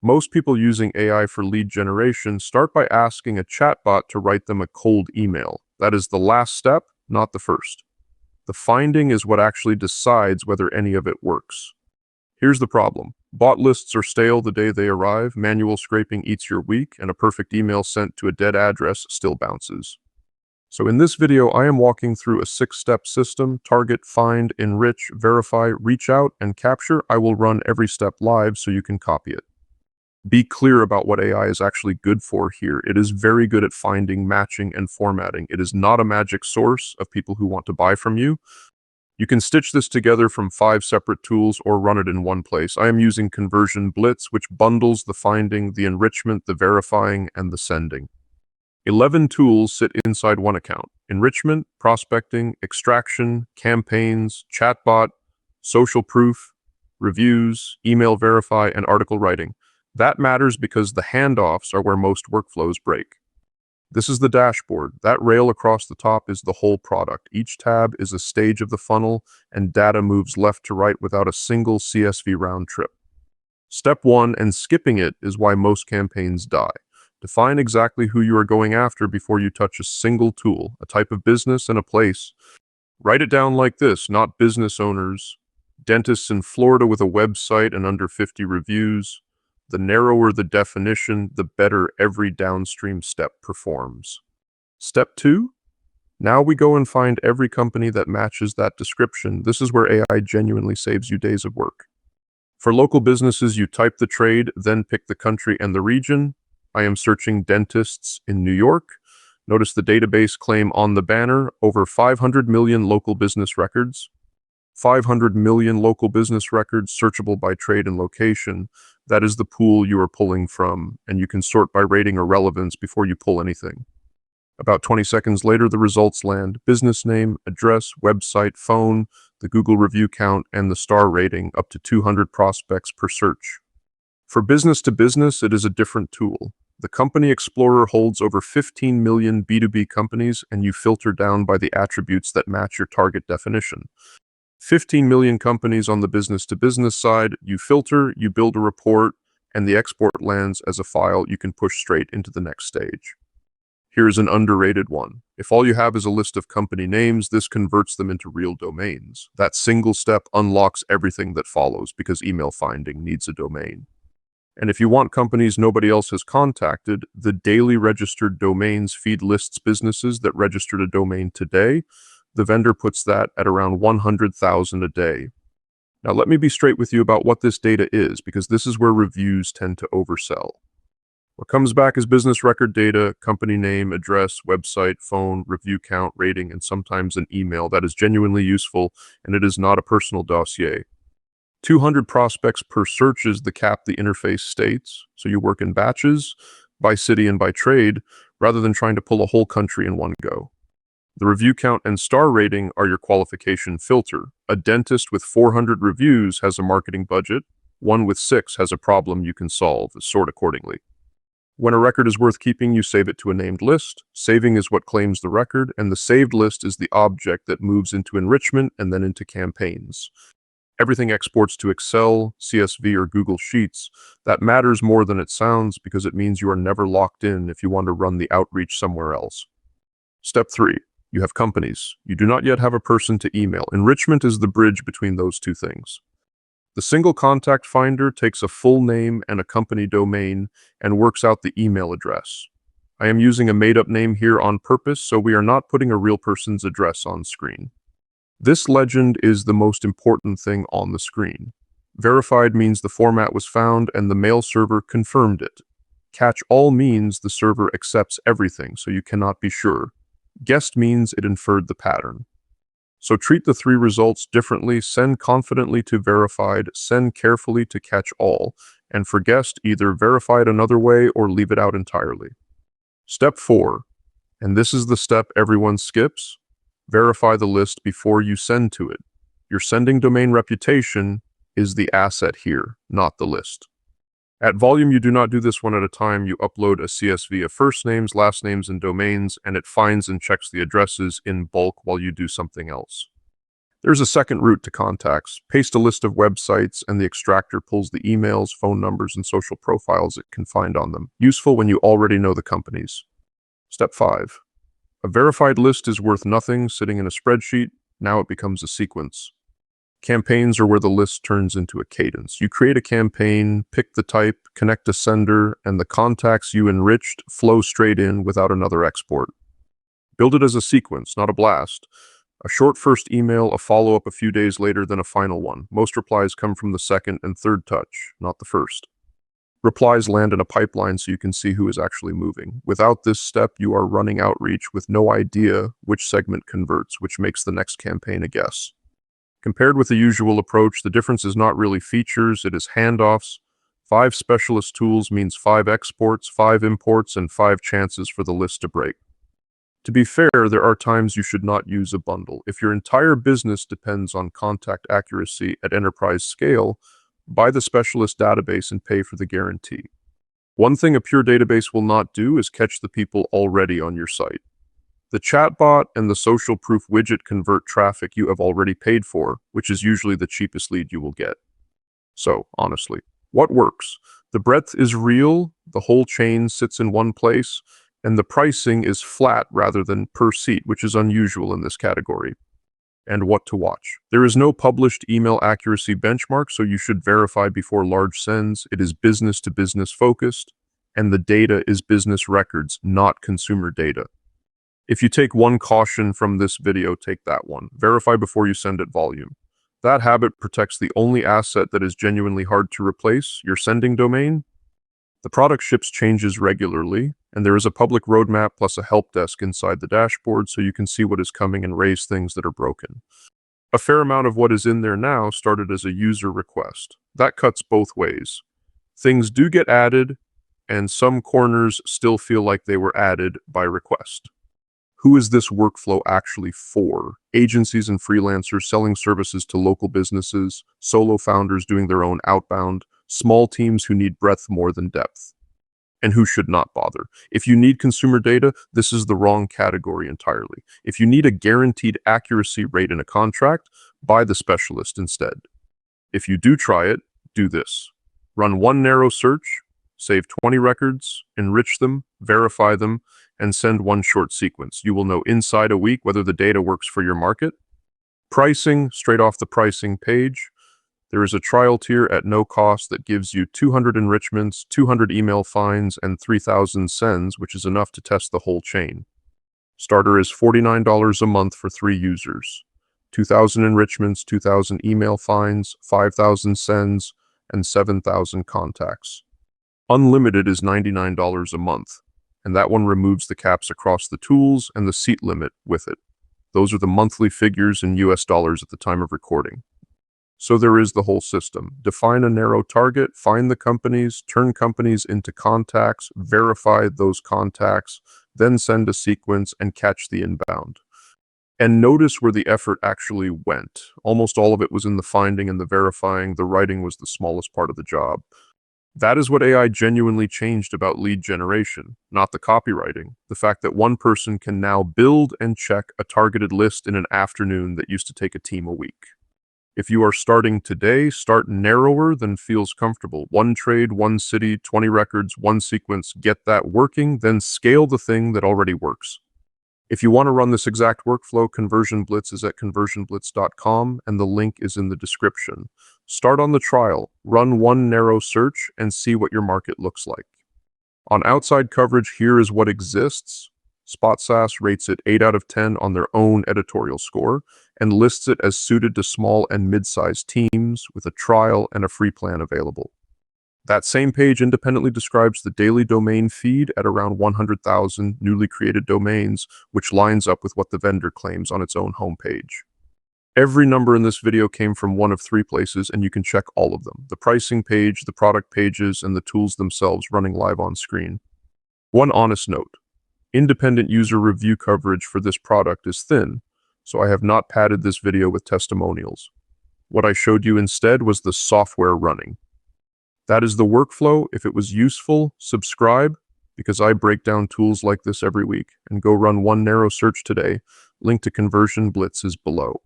Most people using AI for lead generation start by asking a chatbot to write them a cold email. That is the last step, not the first. The finding is what actually decides whether any of it works. Here's the problem. Bot lists are stale the day they arrive, manual scraping eats your week, and a perfect email sent to a dead address still bounces. So in this video, I am walking through a 6-step system: target, find, enrich, verify, reach out, and capture. I will run every step live so you can copy it. Be clear about what AI is actually good for here. It is very good at finding, matching, and formatting. It is not a magic source of people who want to buy from you. You can stitch this together from 5 separate tools or run it in one place. I am using Conversion Blitz, which bundles the finding, the enrichment, the verifying, and the sending. 11 tools sit inside one account: enrichment, prospecting, extraction, campaigns, chatbot, social proof, reviews, email verify, and article writing. That matters because the handoffs are where most workflows break. This is the dashboard. That rail across the top is the whole product. Each tab is a stage of the funnel, and data moves left to right without a single CSV round trip. Step 1, and skipping it, is why most campaigns die. Define exactly who you are going after before you touch a single tool, a type of business and a place. Write it down like this: not business owners, dentists in Florida with a website and under 50 reviews. The narrower the definition, the better every downstream step performs. Step 2, now we go and find every company that matches that description. This is where AI genuinely saves you days of work. For local businesses, you type the trade, then pick the country and the region. I am searching dentists in New York. Notice the database claim on the banner: over 500 million local business records. 500 million local business records searchable by trade and location. That is the pool you are pulling from, and you can sort by rating or relevance before you pull anything. About 20 seconds later, the results land: business name, address, website, phone, the Google review count, and the star rating, up to 200 prospects per search. For business to business, it is a different tool. The Company Explorer holds over 15 million B2B companies, and you filter down by the attributes that match your target definition. 15 million companies on the business-to-business side. You filter, you build a report, and the export lands as a file you can push straight into the next stage. Here's an underrated one. If all you have is a list of company names, this converts them into real domains. That single step unlocks everything that follows, because email finding needs a domain. And if you want companies nobody else has contacted, the daily registered domains feed lists businesses that registered a domain today. The vendor puts that at around 100,000 a day. Now let me be straight with you about what this data is, because this is where reviews tend to oversell. What comes back is business record data: company name, address, website, phone, review count, rating, and sometimes an email. That is genuinely useful, and it is not a personal dossier. 200 prospects per search is the cap the interface states, so you work in batches, by city and by trade, rather than trying to pull a whole country in one go. The review count and star rating are your qualification filter. A dentist with 400 reviews has a marketing budget. One with 6 has a problem you can solve. Sort accordingly. When a record is worth keeping, you save it to a named list. Saving is what claims the record, and the saved list is the object that moves into enrichment and then into campaigns. Everything exports to Excel, CSV, or Google Sheets. That matters more than it sounds, because it means you are never locked in if you want to run the outreach somewhere else. Step 3. You have companies. You do not yet have a person to email. Enrichment is the bridge between those two things. The single contact finder takes a full name and a company domain and works out the email address. I am using a made-up name here on purpose, so we are not putting a real person's address on screen. This legend is the most important thing on the screen. Verified means the format was found and the mail server confirmed it. Catch all means the server accepts everything, so you cannot be sure. Guessed means it inferred the pattern. So treat the 3 results differently: send confidently to verified, send carefully to catch all, and for guessed, either verify it another way or leave it out entirely. Step 4, and this is the step everyone skips: verify the list before you send to it. Your sending domain reputation is the asset here, not the list. At volume, you do not do this one at a time. You upload a CSV of first names, last names, and domains, and it finds and checks the addresses in bulk while you do something else. There's a second route to contacts. Paste a list of websites, and the extractor pulls the emails, phone numbers, and social profiles it can find on them. Useful when you already know the companies. Step 5. A verified list is worth nothing sitting in a spreadsheet. Now it becomes a sequence. Campaigns are where the list turns into a cadence. You create a campaign, pick the type, connect a sender, and the contacts you enriched flow straight in without another export. Build it as a sequence, not a blast. A short first email, a follow-up a few days later, then a final one. Most replies come from the second and third touch, not the first. Replies land in a pipeline so you can see who is actually moving. Without this step, you are running outreach with no idea which segment converts, which makes the next campaign a guess. Compared with the usual approach, the difference is not really features, it is handoffs. 5 specialist tools means 5 exports, 5 imports, and 5 chances for the list to break. To be fair, there are times you should not use a bundle. If your entire business depends on contact accuracy at enterprise scale, buy the specialist database and pay for the guarantee. One thing a pure database will not do is catch the people already on your site. The chatbot and the social proof widget convert traffic you have already paid for, which is usually the cheapest lead you will get. So, honestly, what works? The breadth is real, the whole chain sits in one place, and the pricing is flat rather than per seat, which is unusual in this category. And what to watch. There is no published email accuracy benchmark, so you should verify before large sends. It is business-to-business focused, and the data is business records, not consumer data. If you take one caution from this video, take that one. Verify before you send it volume. That habit protects the only asset that is genuinely hard to replace, your sending domain. The product ships changes regularly, and there is a public roadmap plus a help desk inside the dashboard so you can see what is coming and raise things that are broken. A fair amount of what is in there now started as a user request. That cuts both ways. Things do get added, and some corners still feel like they were added by request. Who is this workflow actually for? Agencies and freelancers selling services to local businesses, solo founders doing their own outbound, small teams who need breadth more than depth. And who should not bother? If you need consumer data, this is the wrong category entirely. If you need a guaranteed accuracy rate in a contract, buy the specialist instead. If you do try it, do this. Run one narrow search, save 20 records, enrich them, verify them, and send one short sequence. You will know inside a week whether the data works for your market. Pricing, straight off the pricing page. There is a trial tier at no cost that gives you 200 enrichments, 200 email finds, and 3,000 sends, which is enough to test the whole chain. Starter is $49 a month for 3 users. 2,000 enrichments, 2,000 email finds, 5,000 sends, and 7,000 contacts. Unlimited is $99 a month, and that one removes the caps across the tools and the seat limit with it. Those are the monthly figures in US dollars at the time of recording. So there is the whole system. Define a narrow target, find the companies, turn companies into contacts, verify those contacts, then send a sequence and catch the inbound. And notice where the effort actually went. Almost all of it was in the finding and the verifying. The writing was the smallest part of the job. That is what AI genuinely changed about lead generation, not the copywriting. The fact that one person can now build and check a targeted list in an afternoon that used to take a team a week. If you are starting today, start narrower than feels comfortable. One trade, one city, 20 records, one sequence. Get that working, then scale the thing that already works. If you want to run this exact workflow, Conversion Blitz is at conversionblitz.com, and the link is in the description. Start on the trial, run one narrow search, and see what your market looks like. On outside coverage, here is what exists. SpotSAS rates it 8 out of 10 on their own editorial score and lists it as suited to small and mid-sized teams with a trial and a free plan available. That same page independently describes the daily domain feed at around 100,000 newly created domains, which lines up with what the vendor claims on its own homepage. Every number in this video came from one of 3 places, and you can check all of them: the pricing page, the product pages, and the tools themselves running live on screen. One honest note: independent user review coverage for this product is thin, so I have not padded this video with testimonials. What I showed you instead was the software running. That is the workflow. If it was useful, subscribe, because I break down tools like this every week. And go run one narrow search today. Link to Conversion Blitz is below.